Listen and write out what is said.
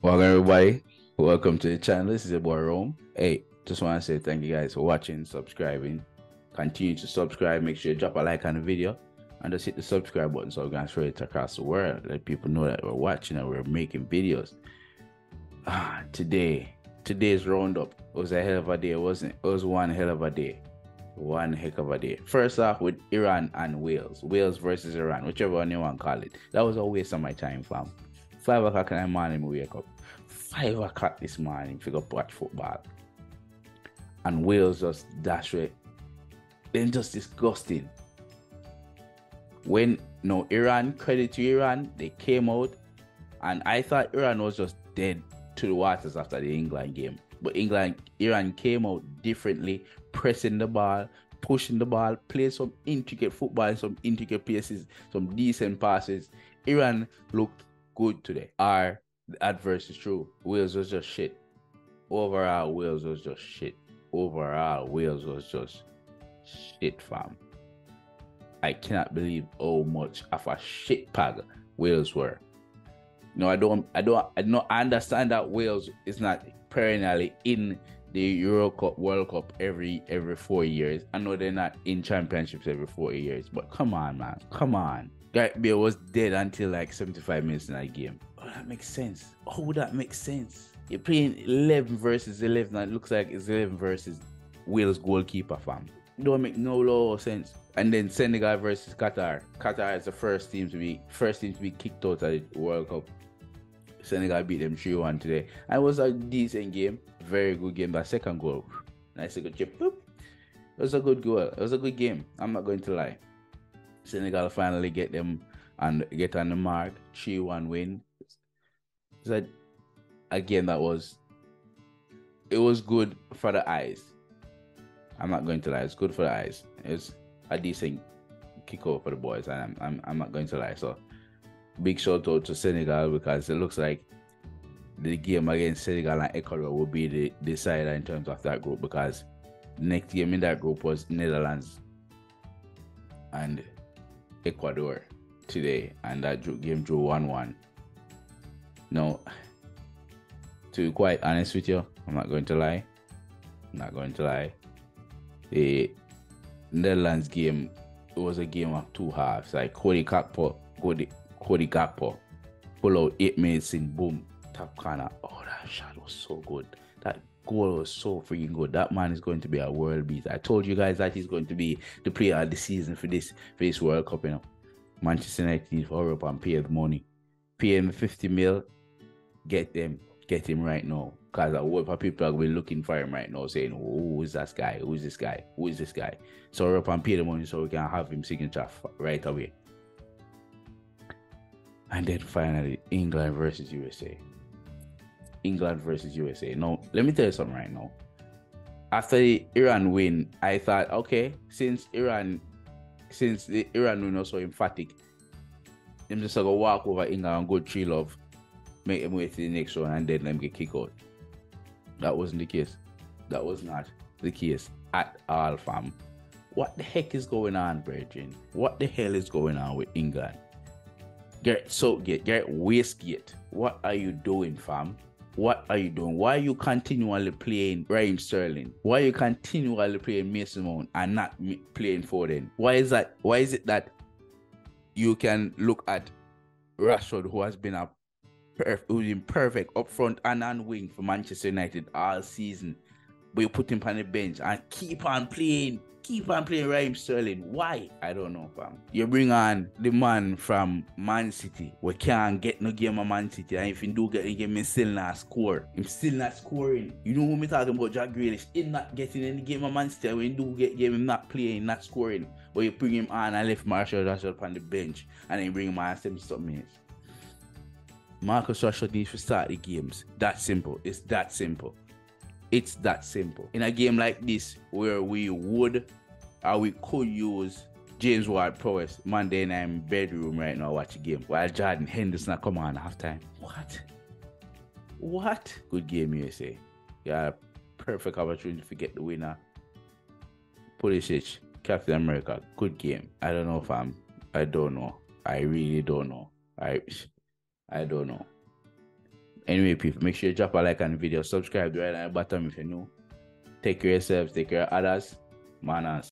Welcome everybody. Welcome to the channel. This is your boy Rome. Hey, just want to say thank you guys for watching, subscribing. Continue to subscribe. Make sure you drop a like on the video and just hit the subscribe button so we can spread it across the world. Let people know that we're watching and we're making videos. Today's roundup was a hell of a day, wasn't it? It was one hell of a day. One heck of a day. First off with Iran and Wales. Wales versus Iran, whichever one you want to call it. That was a waste of my time, fam. 5 o'clock in the morning, we wake up. 5 o'clock this morning, figure watch football. And Wales just dash it. Then just disgusting. When no Iran, credit to Iran, they came out and I thought Iran was just dead to the waters after the England game. But Iran came out differently, pressing the ball, pushing the ball, played some intricate football in some intricate places, some decent passes. Iran looked good today. The adverse is true. Wales was just shit. Overall, Wales was just shit. Overall, Wales was just shit, fam. I cannot believe how much of a shit bag Wales were. No, I don't understand that Wales is not perennially in the Euro Cup, World Cup every 4 years. I know they're not in championships every 4 years, but come on, man. Come on. Gareth Bale was dead until like 75 minutes in that game. Oh, that makes sense. Oh, that makes sense. You're playing 11 versus 11, and it looks like it's 11 versus Wales goalkeeper, fam. It don't make no law sense. And then Senegal versus Qatar. Qatar is the first team to be kicked out of the World Cup. Senegal beat them 3-1 today. And it was a decent game. Very good game. That second goal. Nice good chip. Boop. It was a good goal. It was a good game. I'm not going to lie. Senegal finally get them and get on the mark. 3-1 win. So again, it was good for the eyes. I'm not going to lie. It's good for the eyes. It's a decent kick over for the boys, and I'm not going to lie. So big shout out to Senegal, because it looks like the game against Senegal and Ecuador will be the decider in terms of that group, because the next game in that group was Netherlands and Ecuador today, and that game drew 1-1. Now, to be quite honest with you, I'm not going to lie. The Netherlands game, it was a game of two halves. Like Cody Gakpo pull out 8 minutes in, boom, top corner. Oh, that shot was so good. That goal was so freaking good. That man is going to be a world beat. I told you guys that he's going to be the player of the season for this World Cup, you know. Manchester United need to hurry up and pay the money. Pay him 50 mil. Get him right now. Because a lot of people are going to be looking for him right now, saying, who is this guy? Who is this guy? Who is this guy? So hurry up and pay the money so we can have him signature right away. And then finally, England versus USA. Now, let me tell you something right now. After the Iran win, I thought, okay, since the Iran win was so emphatic, them just going to walk over England and go 3-0, make them wait to the next one, and then them get kicked out. That wasn't the case. That was not the case at all, fam. What the heck is going on, brethren? What the hell is going on with England? Gareth Southgate, Gareth Westgate, what are you doing, fam? What are you doing? Why are you continually playing Raheem Sterling? Why are you continually playing Mason Mount and not playing Foden? Why is that? Why is it that you can look at Rashford, who has been perfect up front and on wing for Manchester United all season, but you put him on the bench and keep on playing Raheem Sterling? Why? I don't know, fam. You bring on the man from Man City. We can't get no game of Man City, and if you do get the game, he still not score. He's still not scoring. You know who me talking about? Jack Grealish. He's not getting any game of Man City. When you do get game, him not playing, not scoring. But you bring him on and left Marshall Rashford on the bench, and then you bring him on 70 minutes. Marcus Rashford needs to start the games. That simple. It's that simple. It's that simple. In a game like this, where we could use James Ward-Prowse Monday night bedroom right now, watch a game, while Jordan Henderson come on halftime. What? Good game, USA. You had a perfect opportunity to get the winner. Pulisic, Captain America, good game. I don't know, fam. I don't know. I really don't know. I don't know. Anyway, people, make sure you drop a like on the video, subscribe right at the bottom if you're new. Take care of yourselves, take care of others. Manaz.